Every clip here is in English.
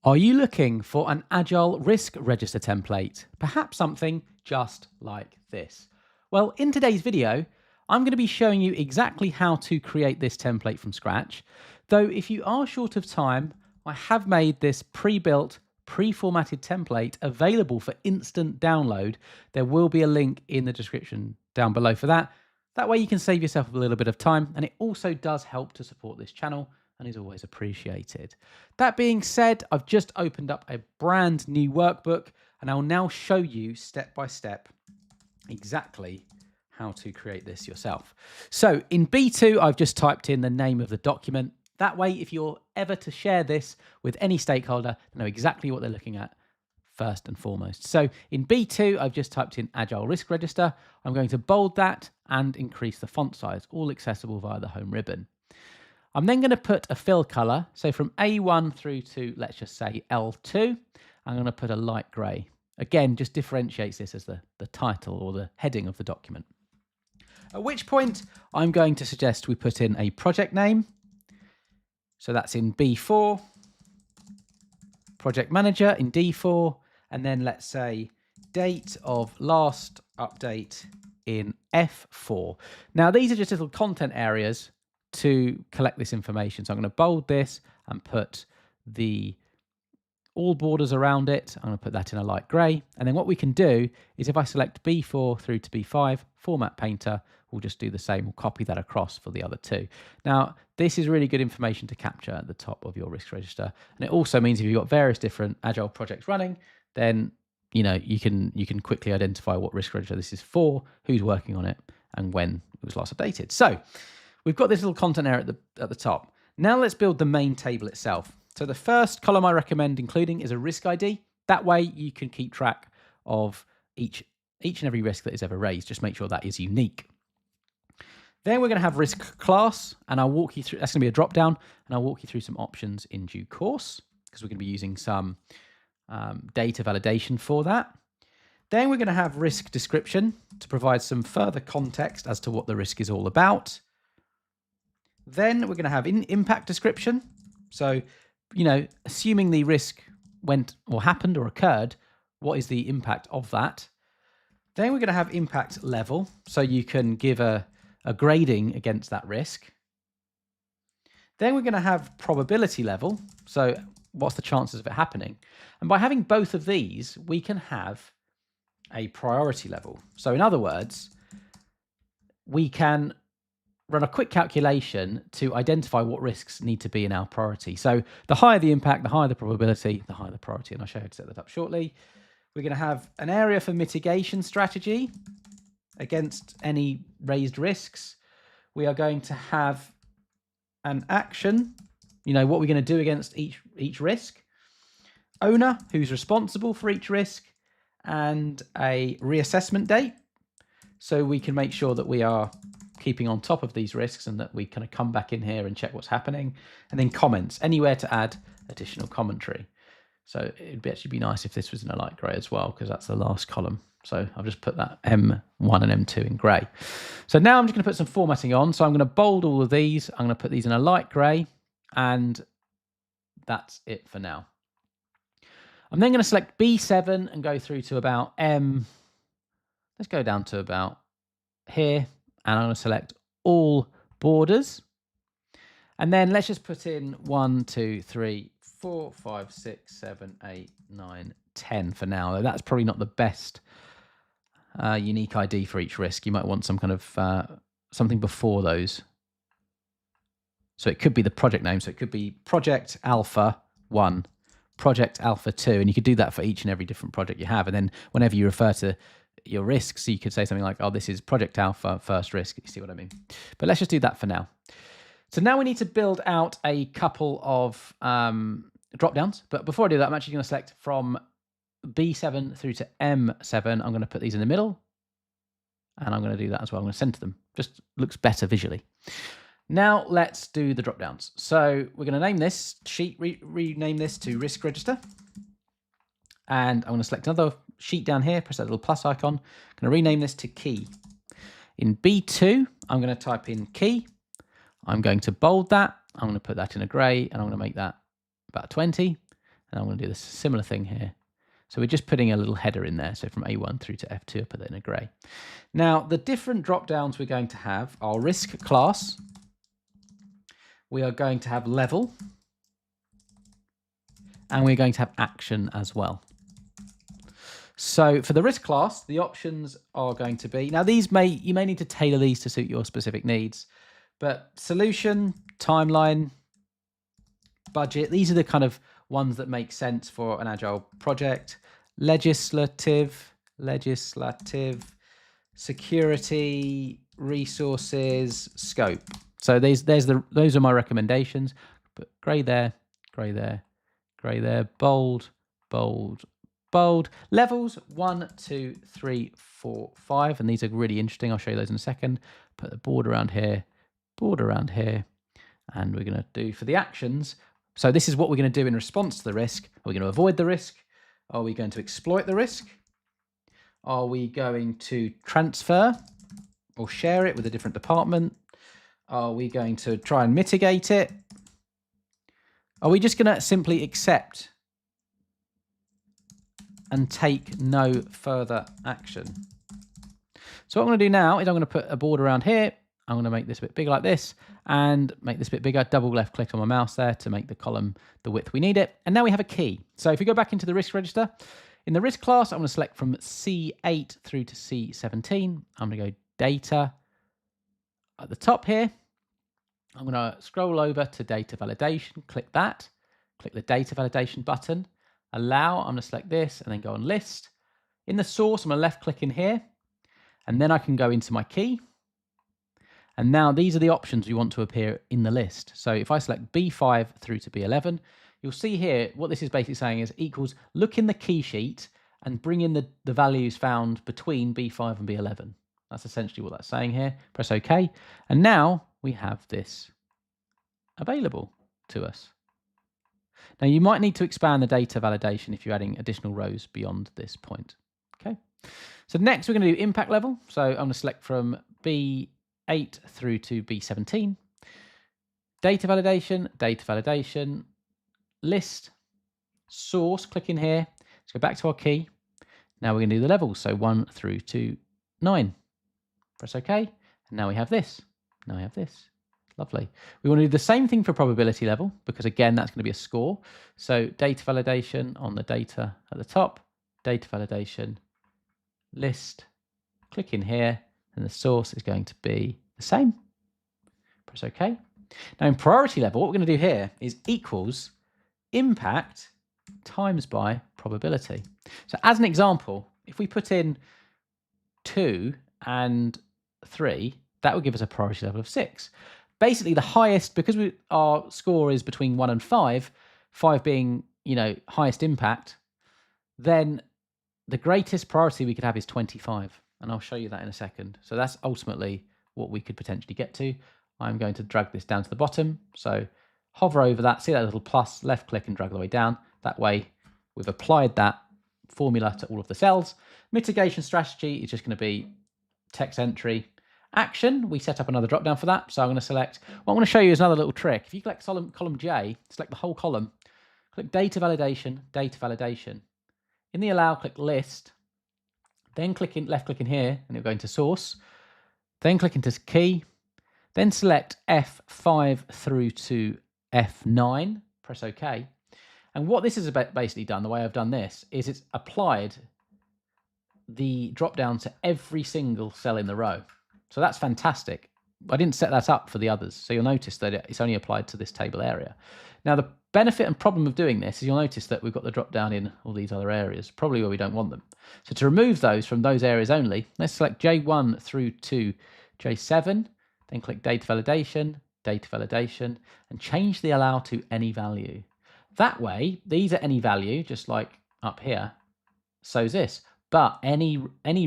Are you looking for an Agile Risk Register template? Perhaps something just like this. Well, in today's video, I'm going to be showing you exactly how to create this template from scratch. Though if you are short of time, I have made this pre-built, pre-formatted template available for instant download. There will be a link in the description down below for that. That way you can save yourself a little bit of time, and it also does help to support this channel and is always appreciated. That being said, I've just opened up a brand new workbook, and I'll now show you step by step exactly how to create this yourself. So in B2, I've just typed in the name of the document. That way, if you're ever to share this with any stakeholder, they know exactly what they're looking at first and foremost. So in B2, I've just typed in Agile Risk Register. I'm going to bold that and increase the font size, all accessible via the home ribbon. I'm then going to put a fill color. So from A1 through to, let's just say L2, I'm going to put a light gray. Again, just differentiates this as the title or the heading of the document. At which point I'm going to suggest we put in a project name. So that's in B4, project manager in D4, and then let's say date of last update in F4. Now these are just little content areas to collect this information. So I'm going to bold this and put all borders around it. I'm going to put that in a light gray. And then what we can do is if I select B4 through to B5, Format Painter, we'll just do the same. We'll copy that across for the other two. Now, this is really good information to capture at the top of your risk register. And it also means if you've got various different Agile projects running, then you can quickly identify what risk register this is for, who's working on it, and when it was last updated. So we've got this little content area at the top. Now let's build the main table itself. So the first column I recommend including is a risk ID. That way you can keep track of each and every risk that is ever raised. Just make sure that is unique. Then we're going to have risk class, and I'll walk you through, that's going to be a drop down, and I'll walk you through some options in due course, because we're going to be using some data validation for that. Then we're going to have risk description to provide some further context as to what the risk is all about. Then we're going to have impact description. So, assuming the risk went or happened or occurred, what is the impact of that? Then we're going to have impact level. So you can give a grading against that risk. Then we're going to have probability level. So what's the chances of it happening? And by having both of these, we can have a priority level. So in other words, we can run a quick calculation to identify what risks need to be in our priority. So the higher the impact, the higher the probability, the higher the priority. And I'll show you how to set that up shortly. We're going to have an area for mitigation strategy against any raised risks. We are going to have an action, what we're going to do against each risk. Owner, who's responsible for each risk, and a reassessment date. So we can make sure that we are keeping on top of these risks and that we kind of come back in here and check what's happening. And then comments, anywhere to add additional commentary. So it'd actually be nice if this was in a light gray as well, because that's the last column. So I've just put that M1 and M2 in gray. So now I'm just going to put some formatting on. So I'm going to bold all of these. I'm going to put these in a light gray, and that's it for now. I'm then going to select B7 and go through to about let's go down to about here. And I'm going to select all borders. And then let's just put in 1, 2, 3, 4, 5, 6, 7, 8, 9, 10 for now. That's probably not the best unique ID for each risk. You might want some kind of something before those. So it could be the project name. So it could be Project Alpha 1, Project Alpha 2. And you could do that for each and every different project you have. And then whenever you refer to your risks, you could say something like, oh, this is Project Alpha first risk. You see what I mean? But let's just do that for now. So now we need to build out a couple of drop downs. But before I do that, I'm actually going to select from B7 through to M7. I'm going to put these in the middle, and I'm going to do that as well. I'm going to center them. Just looks better visually. Now let's do the drop downs. So we're going to name this sheet, rename this to Risk Register. And I'm going to select another sheet down here, press that little plus icon. I'm going to rename this to Key. In B2, I'm going to type in Key. I'm going to bold that. I'm going to put that in a gray, and I'm going to make that about 20. And I'm going to do this similar thing here. So we're just putting a little header in there. So from A1 through to F2, I put that in a grey. Now, the different drop downs we're going to have are risk class. We are going to have level. And we're going to have action as well. So for the risk class, the options are going to be, now you may need to tailor these to suit your specific needs, but solution, timeline, budget, these are the kind of ones that make sense for an agile project. Legislative, security, resources, scope. So those are my recommendations. But grey there, grey there, grey there, bold, bold, bold. Levels 1, 2, 3, 4, 5, and these are really interesting. I'll show you those in a second. Put the border around here, and we're going to do for the actions. So this is what we're going to do in response to the risk. Are we going to avoid the risk? Are we going to exploit the risk? Are we going to transfer or share it with a different department? Are we going to try and mitigate it? Are we just going to simply accept and take no further action? So what I'm going to do now is I'm going to put a border around here. I'm going to make this a bit bigger like this and make this a bit bigger. Double left click on my mouse there to make the column the width we need it. And now we have a key. So if we go back into the risk register, in the risk class, I'm going to select from C8 through to C17. I'm going to go data. At the top here, I'm going to scroll over to data validation. Click that. Click the data validation button. Allow. I'm going to select this and then go on list. In the source, I'm going to left click in here. And then I can go into my key. And now these are the options we want to appear in the list. So if I select B5 through to B11, you'll see here what this is basically saying is equals look in the key sheet and bring in the values found between B5 and B11. That's essentially what that's saying here. Press OK. And now we have this available to us. Now you might need to expand the data validation if you're adding additional rows beyond this point. Okay. So next we're going to do impact level. So I'm going to select from B8 through to B17. Data validation, list, source, click in here. Let's go back to our key. Now we're going to do the levels. So 1 through to 9. Press OK. And now we have this. Now we have this. Lovely. We want to do the same thing for probability level because again, that's going to be a score. So data validation on the data at the top, data validation, list, click in here, and the source is going to be the same. Press OK. Now in priority level, what we're going to do here is equals impact times by probability. So as an example, if we put in 2 and 3, that would give us a priority level of 6. Basically the highest, because our score is between 1 and 5, 5 being, highest impact, then the greatest priority we could have is 25. And I'll show you that in a second. So that's ultimately what we could potentially get to. I'm going to drag this down to the bottom. So hover over that, see that little plus, left click and drag the way down. That way we've applied that formula to all of the cells. Mitigation strategy is just going to be text entry. Action, we set up another drop down for that. So I'm going to select, what I'm going to show you is another little trick. If you click column J, select the whole column, click data validation. In the allow, click list, then left click in here and it'll go into source, then click into key, then select F5 through to F9, press OK. And what this has basically done, the way I've done this, is it's applied the drop down to every single cell in the row. So that's fantastic. I didn't set that up for the others. So you'll notice that it's only applied to this table area. Now the benefit and problem of doing this is you'll notice that we've got the drop down in all these other areas, probably where we don't want them. So to remove those from those areas only, let's select J1 through to J7, then click data validation, and change the allow to any value. That way, these are any value, just like up here, so's this. But any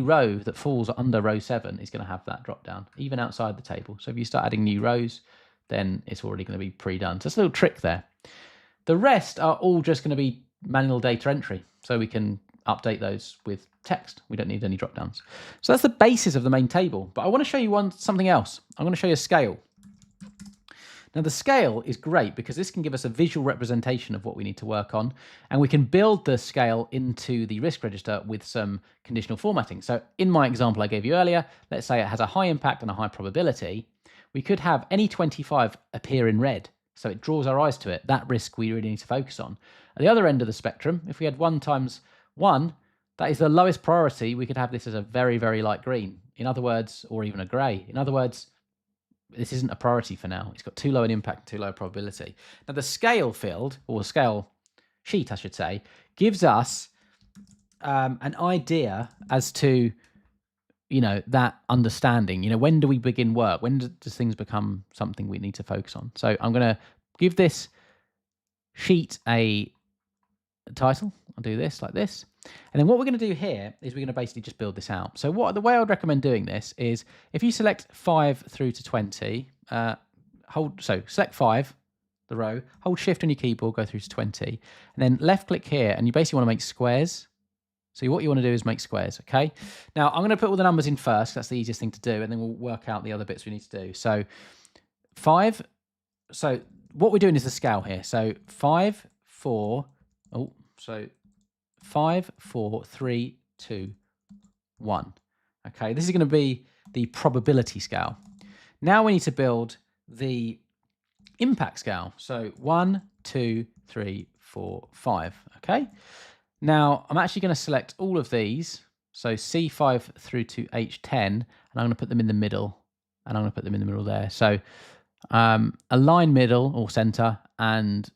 row that falls under row 7 is going to have that drop down, even outside the table. So if you start adding new rows, then it's already going to be pre-done. So it's a little trick there. The rest are all just going to be manual data entry. So we can update those with text. We don't need any drop downs. So that's the basis of the main table. But I want to show you something else. I'm going to show you a scale. Now, the scale is great because this can give us a visual representation of what we need to work on, and we can build the scale into the risk register with some conditional formatting. So in my example I gave you earlier, let's say it has a high impact and a high probability. We could have any 25 appear in red, so it draws our eyes to it. That risk we really need to focus on. At the other end of the spectrum, if we had 1 times 1, that is the lowest priority. We could have this as a very, very light green. In other words, or even a grey. In other words, this isn't a priority for now. It's got too low an impact, too low a probability. Now, the scale field, or scale sheet, I should say, gives us an idea as to, that understanding. When do we begin work? When does things become something we need to focus on? So I'm going to give this sheet a title. I'll do this like this. And then what we're going to do here is we're going to basically just build this out. So the way I would recommend doing this is if you select 5 through to 20, select 5, the row, hold shift on your keyboard, go through to 20, and then left click here, and you basically want to make squares. So what you want to do is make squares, okay? Now I'm going to put all the numbers in first, that's the easiest thing to do, and then we'll work out the other bits we need to do. So 5, so what we're doing is the scale here. So 5, 4, 5, 4, 3, 2, 1. Okay, this is going to be the probability scale. Now we need to build the impact scale. So 1, 2, 3, 4, 5. Okay. Now I'm actually going to select all of these. So C5 through to H10, and I'm going to put them in the middle, and I'm going to put them in the middle there. So align middle or center and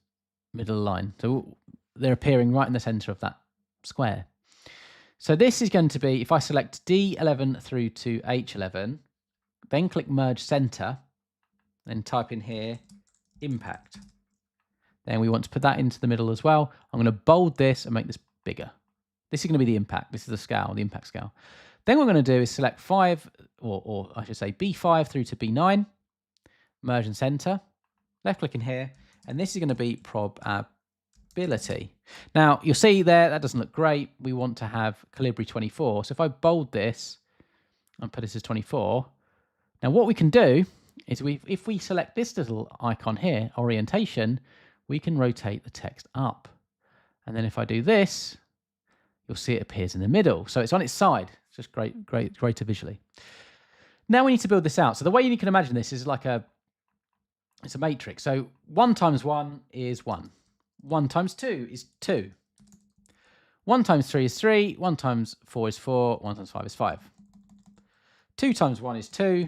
middle line. So they're appearing right in the center of that square. So this is going to be, if I select D11 through to H11, then click merge center, then type in here impact. Then we want to put that into the middle as well. I'm going to bold this and make this bigger. This is going to be the impact. This is the scale, the impact scale. Then what we're going to do is select 5, or I should say B5 through to B9, merge and center, left click in here, and this is going to be probability. Now you'll see there that doesn't look great. We want to have Calibri 24. So if I bold this and put this as 24, now what we can do is if we select this little icon here, orientation, we can rotate the text up. And then if I do this, you'll see it appears in the middle. So it's on its side. It's just greater visually. Now we need to build this out. So the way you can imagine this is like it's a matrix. So 1 times 1 is 1. 1 times 2 is 2. 1 times 3 is 3. 1 times 4 is 4. 1 times 5 is 5. 2 times 1 is 2.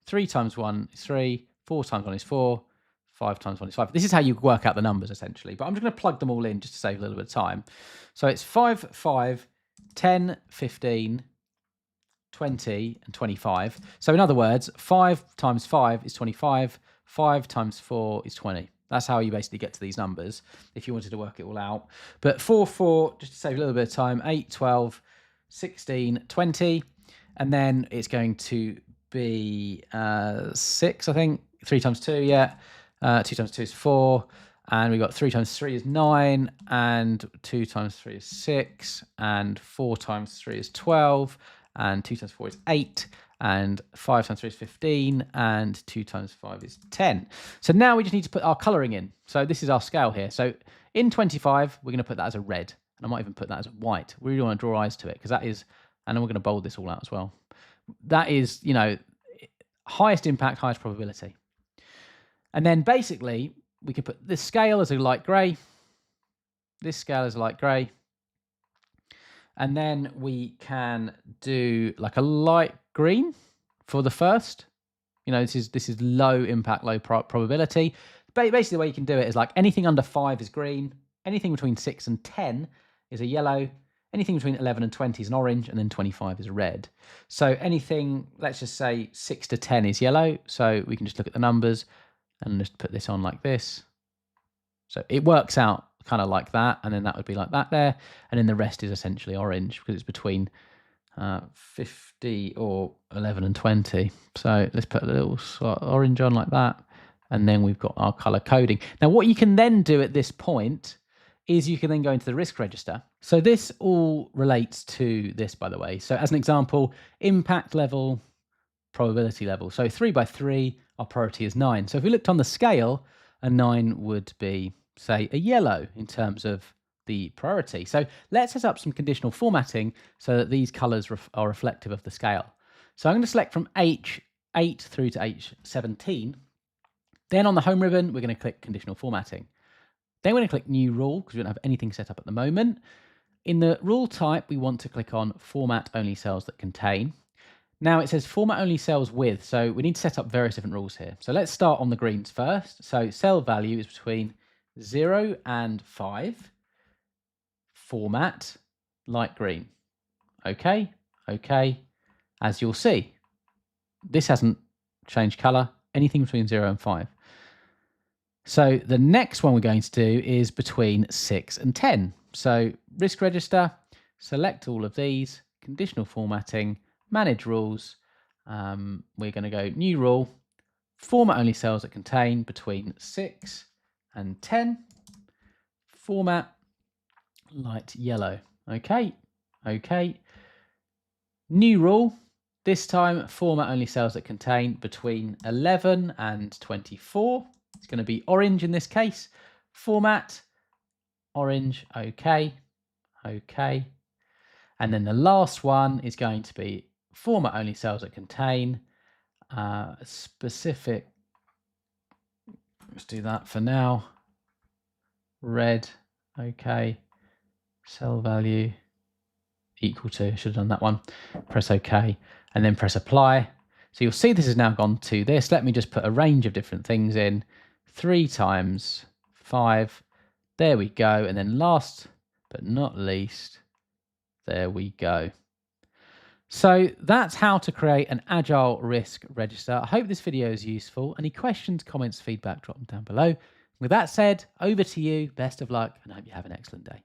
3 times 1 is 3. 4 times 1 is 4. 5 times 1 is 5. This is how you work out the numbers, essentially. But I'm just going to plug them all in just to save a little bit of time. So it's 5, 5, 10, 15, 20, and 25. So in other words, 5 times 5 is 25. 5 times 4 is 20. That's how you basically get to these numbers if you wanted to work it all out. But 4, 4, just to save a little bit of time, 8, 12, 16, 20. And then it's going to be 6, I think. 3 times 2, yeah. 2 times 2 is 4. And we've got 3 times 3 is 9. And 2 times 3 is 6. And 4 times 3 is 12. And 2 times 4 is 8. And 5 times 3 is 15, and 2 times 5 is 10. So now we just need to put our colouring in. So this is our scale here. So in 25, we're going to put that as a red, and I might even put that as a white. We really want to draw eyes to it, because that is, and then we're going to bold this all out as well. That is, highest impact, highest probability. And then basically, we can put this scale as a light grey, this scale as a light grey, and then we can do like a light green for the first. This is low impact, low probability. Basically, the way you can do it is like anything under 5 is green, anything between 6 and 10 is a yellow, anything between 11 and 20 is an orange, and then 25 is red. So anything, let's just say 6 to 10 is yellow. So we can just look at the numbers and just put this on like this. So it works out kind of like that, and then that would be like that there, and then the rest is essentially orange because it's between 50 or 11 and 20. So let's put a little orange on like that, and then we've got our color coding. Now what you can then do at this point is you can then go into the risk register. So this all relates to this, by the way. So as an example, impact level probability level. So 3 by 3, our priority is 9. So if we looked on the scale, a 9 would be, say, a yellow in terms of the priority. So let's set up some conditional formatting so that these colors are reflective of the scale. So I'm going to select from H8 through to H17. Then on the home ribbon, we're going to click conditional formatting. Then we're going to click new rule because we don't have anything set up at the moment. In the rule type, we want to click on format only cells that contain. Now it says format only cells with, so we need to set up various different rules here. So let's start on the greens first. So cell value is between 0 and 5. Format light green. Okay. As you'll see, this hasn't changed color, anything between 0 and 5. So the next one we're going to do is between 6 and 10. So risk register, select all of these, conditional formatting, manage rules. We're going to go new rule, format only cells that contain between 6 and 10. Format light yellow. Okay. New rule, this time format only cells that contain between 11 and 24. It's going to be orange in this case. Format, orange, okay. And then the last one is going to be format only cells that contain specific, let's do that for now. Red, okay. Cell value equal to, should have done that one. Press OK and then press apply. So you'll see this has now gone to this. Let me just put a range of different things in. 3 times 5. There we go. And then last but not least, there we go. So that's how to create an Agile Risk Register. I hope this video is useful. Any questions, comments, feedback, drop them down below. With that said, over to you. Best of luck and I hope you have an excellent day.